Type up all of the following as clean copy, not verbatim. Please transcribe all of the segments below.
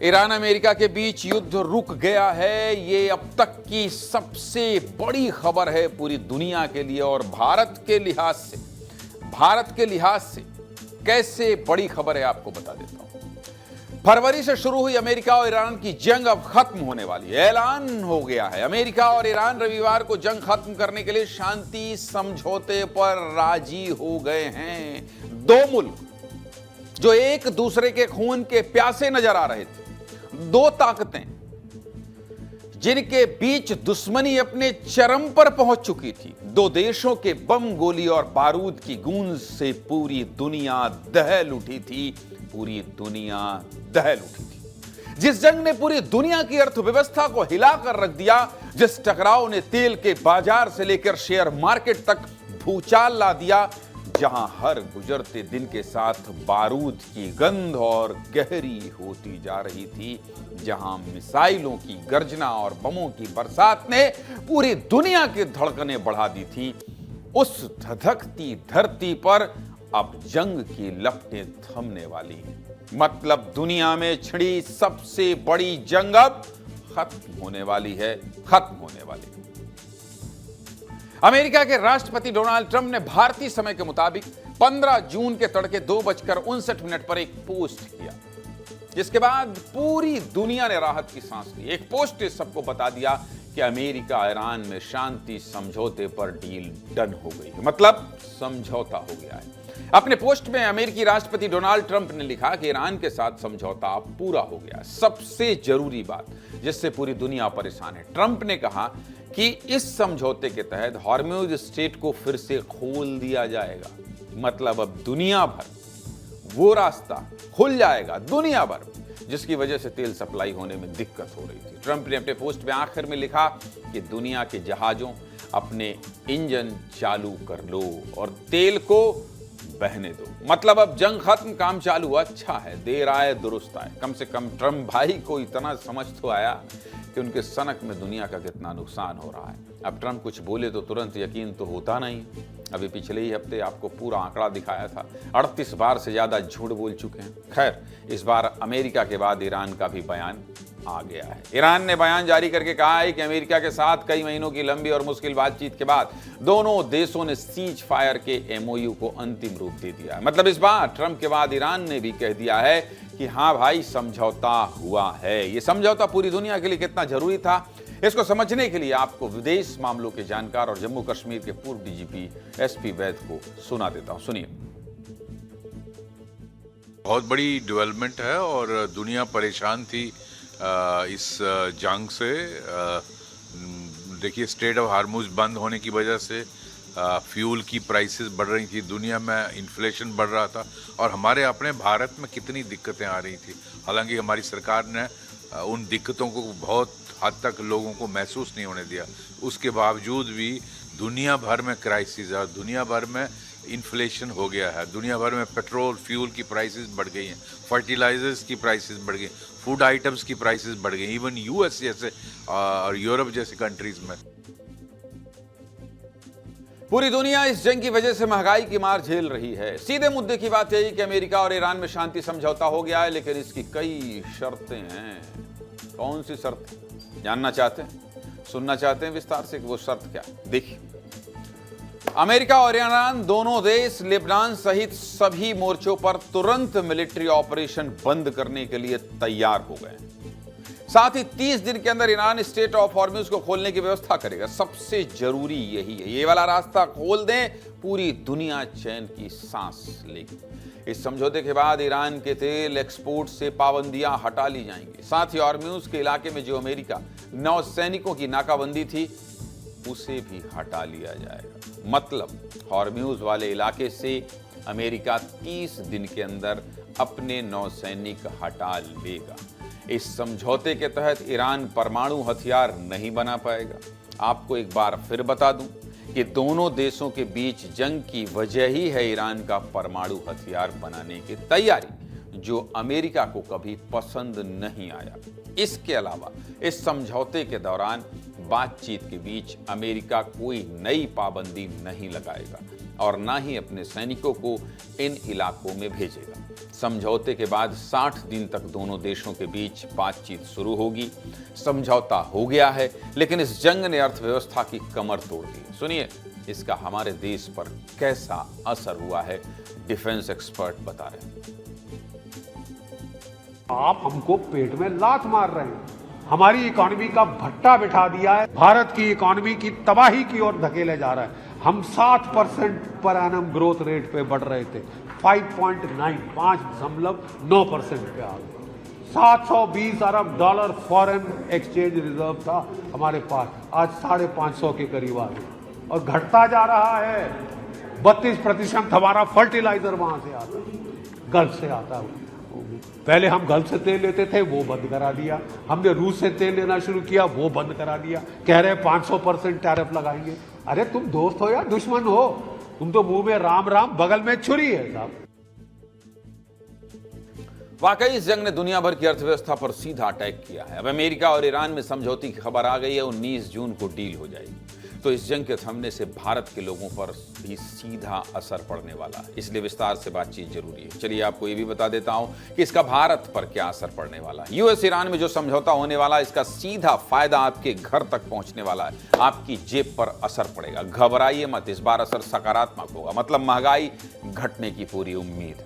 Iran America के बीच युद्ध रुक गया है। ये अब तक की सबसे बड़ी खबर है पूरी दुनिया के लिए और भारत के लिहाज से कैसे बड़ी खबर है आपको बता देता हूं। फरवरी से शुरू हुई अमेरिका और ईरान की जंग अब खत्म होने वाली है। ऐलान हो गया है। अमेरिका और ईरान रविवार को जंग खत्म करने के लिए शांति समझौते पर राजी हो गए हैं। दो मुल्क जो एक दूसरे के खून के प्यासे नजर आ रहे थे, दो ताकतें जिनके बीच दुश्मनी अपने चरम पर पहुंच चुकी थी, दो देशों के बम, गोली और बारूद की गूंज से पूरी दुनिया दहल उठी थी। जिस जंग ने पूरी दुनिया की अर्थव्यवस्था को हिलाकर रख दिया, जिस टकराव ने तेल के बाजार से लेकर शेयर मार्केट तक भूचाल ला दिया, जहां हर गुजरते दिन के साथ बारूद की गंध और गहरी होती जा रही थी, जहां मिसाइलों की गर्जना और बमों की बरसात ने पूरी दुनिया की धड़कनें बढ़ा दी थी, उस धधकती धरती पर अब जंग की लपटें थमने वाली हैं। मतलब दुनिया में छिड़ी सबसे बड़ी जंग अब खत्म होने वाली है। अमेरिका के राष्ट्रपति डोनाल्ड ट्रंप ने भारतीय समय के मुताबिक 15 जून के तड़के 2:59 पर एक पोस्ट किया, जिसके बाद पूरी दुनिया ने राहत की सांस ली। एक पोस्ट ने सबको बता दिया कि अमेरिका ईरान में शांति समझौते पर डील डन हो गई है, मतलब समझौता हो गया है। अपने पोस्ट में अमेरिकी राष्ट्रपति डोनाल्ड ट्रंप ने लिखा कि ईरान के साथ समझौता पूरा हो गया। सबसे जरूरी बात जिससे पूरी दुनिया परेशान है, ट्रंप ने कहा कि इस समझौते के तहत हॉर्मुज स्ट्रेट को फिर से खोल दिया जाएगा। मतलब अब दुनिया भर वो रास्ता खुल जाएगा, दुनिया भर, जिसकी वजह से तेल सप्लाई होने में दिक्कत हो रही थी। ट्रंप ने अपने पोस्ट में आखिर में लिखा कि दुनिया के जहाजों अपने इंजन चालू कर लो और तेल को बहने दो। मतलब अब जंग खत्म, काम चालू। अच्छा है, देर आए दुरुस्त आए। कम से कम ट्रंप भाई को इतना समझ तो आया कि उनके सनक में दुनिया का कितना नुकसान हो रहा है। अब ट्रंप कुछ बोले तो तुरंत यकीन तो होता नहीं। अभी पिछले ही हफ्ते आपको पूरा आंकड़ा दिखाया था, 38 बार से ज्यादा झूठ बोल चुके हैं। खैर, इस बार अमेरिका के बाद ईरान का भी बयान आ गया है। ईरान ने बयान जारी करके कहा है कि अमेरिका के साथ कई महीनों की लंबी और मुश्किल बातचीत के बाद दोनों देशों ने सीज फायर के एमओयू को अंतिम रूप दे दिया है। मतलब इस बार ट्रंप के बाद ईरान ने भी कह दिया है कि हाँ भाई, समझौता हुआ है। ये समझौता पूरी दुनिया के लिए कितना जरूरी था, इसको समझने के लिए आपको विदेश मामलों के जानकार और जम्मू कश्मीर के पूर्व डीजीपी एसपी वैद को सुना देता हूं। सुनिए। बहुत बड़ी डेवलपमेंट है और दुनिया परेशान थी इस जंग से। देखिए, स्ट्रेट ऑफ हार्मुज बंद होने की वजह से फ्यूल की प्राइसेस बढ़ रही थी, दुनिया में इन्फ्लेशन बढ़ रहा था और हमारे अपने भारत में कितनी दिक्कतें आ रही थी। हालांकि हमारी सरकार ने उन दिक्कतों को बहुत हद तक लोगों को महसूस नहीं होने दिया। उसके बावजूद भी दुनिया भर में क्राइसिस है, दुनिया भर में इन्फ्लेशन हो गया है, दुनिया भर में पेट्रोल फ्यूल की प्राइसेस बढ़ गई हैं, फर्टिलाइजर्स की प्राइसेस बढ़ गई, फूड आइटम्स की प्राइसेस बढ़ गई, इवन यूएस जैसे और यूरोप जैसे कंट्रीज में। पूरी दुनिया इस जंग की वजह से महंगाई की मार झेल रही है। सीधे मुद्दे की बात यही कि अमेरिका और ईरान में शांति समझौता हो गया है, लेकिन इसकी कई शर्तें हैं। कौन सी शर्त जानना चाहते हैं, सुनना चाहते हैं विस्तार से कि वो शर्त क्या? देखिए, अमेरिका और ईरान दोनों देश लेबनान सहित सभी मोर्चों पर तुरंत मिलिट्री ऑपरेशन बंद करने के लिए तैयार हो गए। साथ ही 30 दिन के अंदर ईरान स्ट्रेट ऑफ हॉर्मुज को खोलने की व्यवस्था करेगा। सबसे जरूरी यही है, ये वाला रास्ता खोल दें, पूरी दुनिया चैन की सांस लेगी। इस समझौते के बाद ईरान के तेल एक्सपोर्ट से पाबंदियां हटा ली जाएंगी। साथ ही हॉर्मुज के इलाके में जो अमेरिका नौसैनिकों की नाकाबंदी थी, उसे भी हटा लिया जाएगा। मतलब हॉर्मुज वाले इलाके से अमेरिका 30 दिन के अंदर अपने नौसैनिक हटा लेगा। इस समझौते के तहत ईरान परमाणु हथियार नहीं बना पाएगा। आपको एक बार फिर बता दूं कि दोनों देशों के बीच जंग की वजह ही है ईरान का परमाणु हथियार बनाने की तैयारी, जो अमेरिका को कभी पसंद नहीं आया। इसके अलावा इस समझौते के दौरान बातचीत के बीच अमेरिका कोई नई पाबंदी नहीं लगाएगा और ना ही अपने सैनिकों को इन इलाकों में भेजेगा। समझौते के बाद 60 दिन तक दोनों देशों के बीच बातचीत शुरू होगी। समझौता हो गया है, लेकिन इस जंग ने अर्थव्यवस्था की कमर तोड़ दी। सुनिए इसका हमारे देश पर कैसा असर हुआ है, डिफेंस एक्सपर्ट बता रहे हैं। आप हमको पेट में लात मार रहे हैं, हमारी इकोनॉमी का भट्टा बिठा दिया है, भारत की इकोनॉमी की तबाही की ओर धकेले जा रहा है। हम 7% पर एनम ग्रोथ रेट पे बढ़ रहे थे, 5.9% पे आ गए। 720 अरब डॉलर फॉरेन एक्सचेंज रिजर्व था हमारे पास, आज 550 के करीब आ गए और घटता जा रहा है। 32% हमारा फर्टिलाइजर वहां से आता है, गल्फ से आता है। पहले हम गल्फ से तेल लेते थे, वो बंद करा दिया। हमने रूस से तेल लेना शुरू किया, वो बंद करा दिया। कह रहे 500% टैरिफ लगाएंगे। अरे तुम दोस्त हो या दुश्मन हो? तुम तो मुंह में राम राम, बगल में छुरी है साहब। वाकई इस जंग ने दुनिया भर की अर्थव्यवस्था पर सीधा अटैक किया है। अब अमेरिका और ईरान में समझौते की खबर आ गई है, 19 जून को डील हो जाएगी। तो इस जंग के थमने से भारत के लोगों पर भी सीधा असर पड़ने वाला है, इसलिए विस्तार से बातचीत जरूरी है। चलिए आपको ये भी बता देता हूं कि इसका भारत पर क्या असर पड़ने वाला है। यूएस ईरान में जो समझौता होने वाला है, इसका सीधा फायदा आपके घर तक पहुंचने वाला है, आपकी जेब पर असर पड़ेगा। घबराइए मत, इस बार असर सकारात्मक होगा, मतलब महंगाई घटने की पूरी उम्मीद।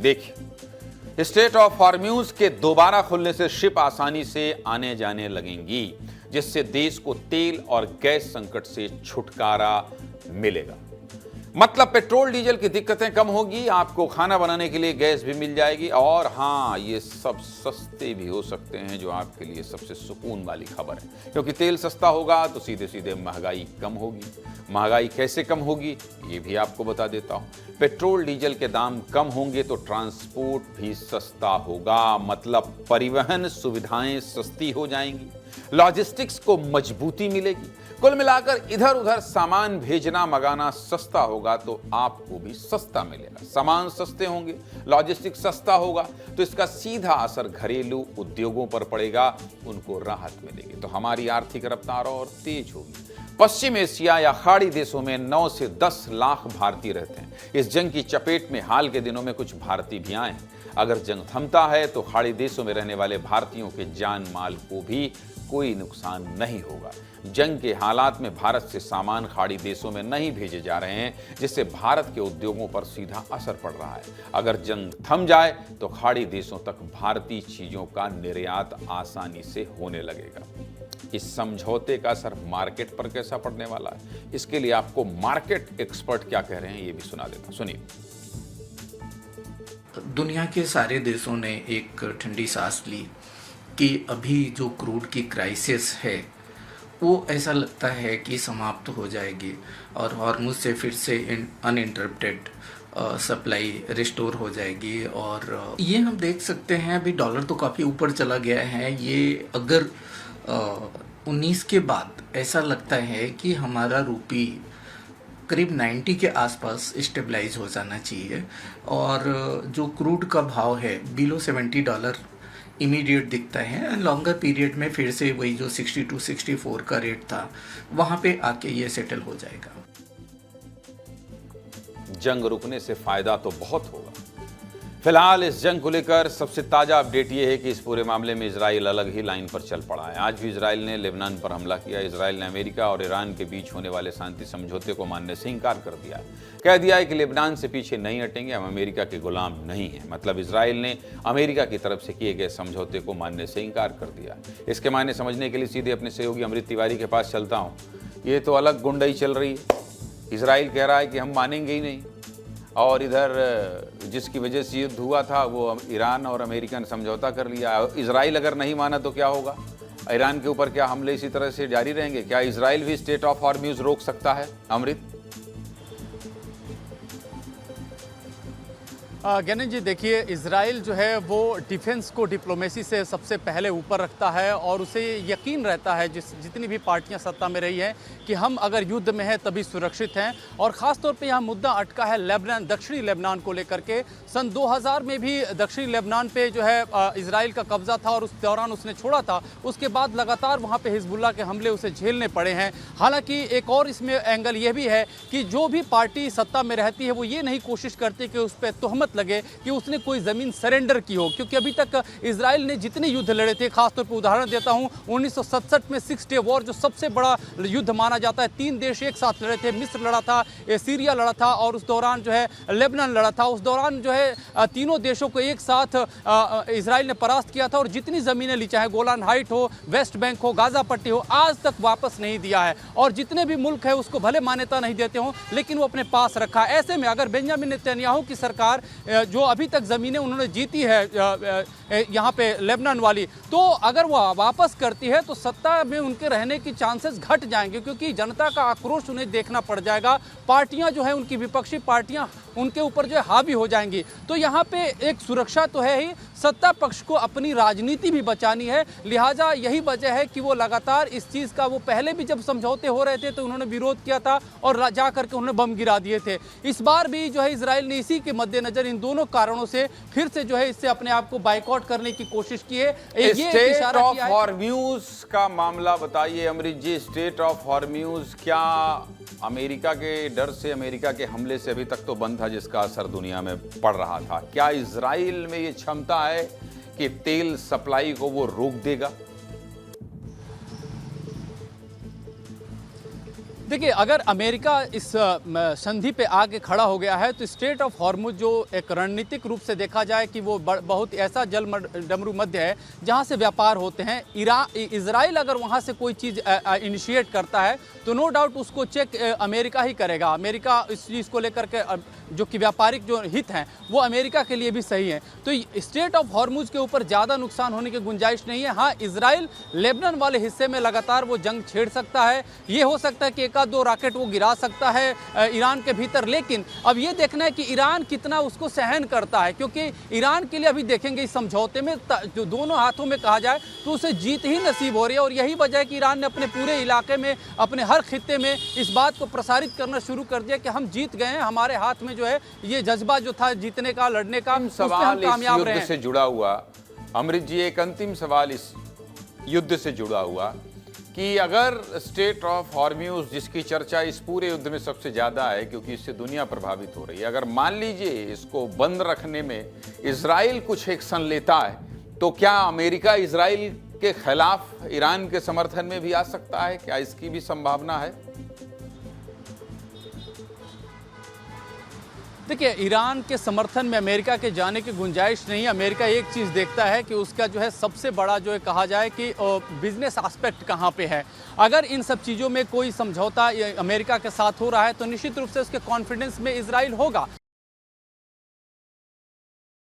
देखिए, स्ट्रेट ऑफ हॉर्म्यूज के दोबारा खुलने से शिप आसानी से आने जाने लगेंगी, जिससे देश को तेल और गैस संकट से छुटकारा मिलेगा। मतलब पेट्रोल डीजल की दिक्कतें कम होगी, आपको खाना बनाने के लिए गैस भी मिल जाएगी, और हाँ, ये सब सस्ते भी हो सकते हैं, जो आपके लिए सबसे सुकून वाली खबर है। क्योंकि तेल सस्ता होगा तो सीधे सीधे महंगाई कम होगी। महंगाई कैसे कम होगी ये भी आपको बता देता हूं। पेट्रोल डीजल के दाम कम होंगे तो ट्रांसपोर्ट भी सस्ता होगा, मतलब परिवहन सुविधाएं सस्ती हो जाएंगी, लॉजिस्टिक्स को मजबूती मिलेगी। कुल मिलाकर इधर उधर सामान भेजना मंगाना सस्ता होगा तो आपको भी सस्ता मिलेगा। सामान सस्ते होंगे, लॉजिस्टिक्स सस्ता होगा, तो इसका सीधा असर घरेलू उद्योगों पर पड़ेगा, उनको राहत मिलेगी। तो हमारी आर्थिक रफ्तार और तेज होगी। पश्चिम एशिया या खाड़ी देशों में 9 से 10 लाख भारतीय रहते हैं। इस जंग की चपेट में हाल के दिनों में कुछ भारतीय भी आए हैं। अगर जंग थमता है तो खाड़ी देशों में रहने वाले भारतीयों के जान माल को भी कोई नुकसान नहीं होगा। जंग के हालात में भारत से सामान खाड़ी देशों में नहीं भेजे जा रहे हैं, जिससे भारत के उद्योगों पर सीधा असर पड़ रहा है। अगर जंग थम जाए तो खाड़ी देशों तक भारतीय चीजों का निर्यात आसानी से होने लगेगा। इस समझौते का असर मार्केट पर कैसा पड़ने वाला है, इसके लिए आपको मार्केट एक्सपर्ट क्या कह रहे हैं ये भी सुना देता। सुनिए। दुनिया के सारे देशों ने एक ठंडी सांस ली कि अभी जो क्रूड की क्राइसिस है वो ऐसा लगता है कि समाप्त हो जाएगी और हॉर्मुज से फिर से अनइंटरप्टेड सप्लाई रिस्टोर हो जाएगी। और ये हम देख सकते हैं, अभी डॉलर तो काफ़ी ऊपर चला गया है। ये अगर 19 के बाद ऐसा लगता है कि हमारा रूपी करीब 90 के आसपास स्टेबलाइज हो जाना चाहिए, और जो क्रूड का भाव है बिलो $70 इमीडिएट दिखता है। लॉन्गर पीरियड में फिर से वही जो 62-64 का रेट था वहाँ पे आके ये सेटल हो जाएगा। जंग रुकने से फायदा तो बहुत होगा। फिलहाल इस जंग को लेकर सबसे ताजा अपडेट यह है कि इस पूरे मामले में इजराइल अलग ही लाइन पर चल पड़ा है। आज भी इजराइल ने लेबनान पर हमला किया। इजराइल ने अमेरिका और ईरान के बीच होने वाले शांति समझौते को मानने से इंकार कर दिया। कह दिया है कि लेबनान से पीछे नहीं हटेंगे, हम अमेरिका के गुलाम नहीं हैं। मतलब इजराइल ने अमेरिका की तरफ से किए गए समझौते को मानने से इंकार कर दिया। इसके मायने समझने के लिए सीधे अपने सहयोगी अमृत तिवारी के पास चलता हूँ। ये तो अलग गुंडई चल रही है। इजराइल कह रहा है कि हम मानेंगे ही नहीं, और इधर जिसकी वजह से युद्ध हुआ था वो ईरान और अमेरिका ने समझौता कर लिया। इजराइल अगर नहीं माना तो क्या होगा? ईरान के ऊपर क्या हमले इसी तरह से जारी रहेंगे? क्या इजराइल भी स्ट्रेट ऑफ हॉर्म्यूज रोक सकता है? अमृत। ज्ञानेश जी, देखिए, इजराइल जो है वो डिफेंस को डिप्लोमेसी से सबसे पहले ऊपर रखता है, और उसे यकीन रहता है जितनी भी पार्टियां सत्ता में रही हैं कि हम अगर युद्ध में हैं तभी सुरक्षित हैं। और ख़ास तौर पे यहाँ मुद्दा अटका है लेबनान, दक्षिणी लेबनान को लेकर के। सन 2000 में भी दक्षिणी लेबनान पे जो है इजराइल का कब्जा था, और उस दौरान उसने छोड़ा था। उसके बाद लगातार वहाँ पे हिजबुल्लाह के हमले उसे झेलने पड़े हैं। हालांकि एक और इसमें एंगल ये भी है कि जो भी पार्टी सत्ता में रहती है वो ये नहीं कोशिश करती कि उस पर तोहमत लगे कि उसने कोई ज़मीन सरेंडर की हो, क्योंकि अभी तक इजराइल ने जितने युद्ध लड़े थे, खासतौर पर उदाहरण देता हूँ 1967 में 6 डे वॉर जो सबसे बड़ा युद्ध माना जाता है, 3 देश एक साथ लड़े थे, मिस्र लड़ा था, सीरिया लड़ा था और उस दौरान जो है लेबनान लड़ा था। उस दौरान जो है तीनों देशों को एक साथ इजराइल ने परास्त किया था और जितनी ज़मीनें ली, चाहे गोलान हाइट हो, वेस्ट बैंक हो, गाज़ा पट्टी हो, आज तक वापस नहीं दिया है। और जितने भी मुल्क है उसको भले मान्यता नहीं देते हों लेकिन वो अपने पास रखा। ऐसे में अगर बेंजामिन नेतन्याहू की सरकार जो अभी तक ज़मीनें उन्होंने जीती है यहाँ पे लेबनान वाली, तो अगर वो वापस करती है तो सत्ता में उनके रहने की चांसेस घट जाएंगे, क्योंकि जनता का आक्रोश उन्हें देखना पड़ जाएगा। पार्टियां जो है उनकी विपक्षी पार्टियां उनके ऊपर जो है हावी हो जाएंगी। तो यहाँ पे एक सुरक्षा तो है ही, सत्ता पक्ष को अपनी राजनीति भी बचानी है, लिहाजा यही वजह है कि वो लगातार इस चीज़ का, वो पहले भी जब समझौते हो रहे थे तो उन्होंने विरोध किया था और जा करके उन्होंने बम गिरा दिए थे। इस बार भी जो है इजराइल ने इसी के मद्देनजर इन दोनों कारणों से फिर से जो है इससे अपने आप को बाइकआउट करने की कोशिश की है। स्टेट ऑफ हॉर्म्यूज का मामला बताइए अमरीश जी। स्टेट ऑफ हॉर्म्यूज क्या अमेरिका के डर से, अमेरिका के हमले से अभी तक तो बंद था, जिसका असर दुनिया में पड़ रहा था। क्या इजराइल में ये क्षमता है कि तेल सप्लाई को वो रोक देगा? देखिए, अगर अमेरिका इस संधि पे आके खड़ा हो गया है तो स्ट्रेट ऑफ हॉर्मुज जो एक रणनीतिक रूप से देखा जाए कि वो बहुत ऐसा जल डमरू मध्य है जहां से व्यापार होते हैं। इजराइल अगर वहां से कोई चीज़ इनिशिएट करता है तो नो डाउट उसको चेक अमेरिका ही करेगा। अमेरिका इस चीज़ को लेकर के जो कि व्यापारिक जो हित हैं वो अमेरिका के लिए भी सही है। तो स्ट्रेट ऑफ हॉर्मुज के ऊपर ज़्यादा नुकसान होने की गुंजाइश नहीं है। हाँ, इजराइल लेबनान वाले हिस्से में लगातार वो जंग छेड़ सकता है, ये हो सकता है कि एक आध 2 रॉकेट वो गिरा सकता है ईरान के भीतर, लेकिन अब ये देखना है कि ईरान कितना उसको सहन करता है, क्योंकि ईरान के लिए अभी देखेंगे इस समझौते में जो दोनों हाथों में कहा जाए तो उसे जीत ही नसीब हो रही है। और यही वजह है कि ईरान ने अपने पूरे इलाके में, अपने हर खित्ते में इस बात को प्रसारित करना शुरू कर दिया कि हम जीत गए हैं, हमारे हाथ में जो है ये जज्बा जो था जीतने का, लड़ने का, उसमें हम कामयाब रहे हैं। से जुड़ा हुआ अमृत जी, एक अंतिम सवाल इस युद्ध से जुड़ा हुआ कि अगर स्टेट ऑफ हॉर्म्यूज, जिसकी चर्चा इस पूरे युद्ध में सबसे ज्यादा है क्योंकि इससे दुनिया प्रभावित हो रही है, अगर मान लीजिए इसको बंद रखने में इजराइल कुछ एक्शन लेता है तो क्या अमेरिका इजराइल के खिलाफ ईरान के समर्थन में भी आ सकता है? क्या इसकी भी संभावना है? देखिए, ईरान के समर्थन में अमेरिका के जाने की गुंजाइश नहीं है। अमेरिका एक चीज़ देखता है कि उसका जो है सबसे बड़ा जो है कहा जाए कि बिजनेस एस्पेक्ट कहाँ पे है। अगर इन सब चीज़ों में कोई समझौता अमेरिका के साथ हो रहा है तो निश्चित रूप से उसके कॉन्फिडेंस में इजराइल होगा।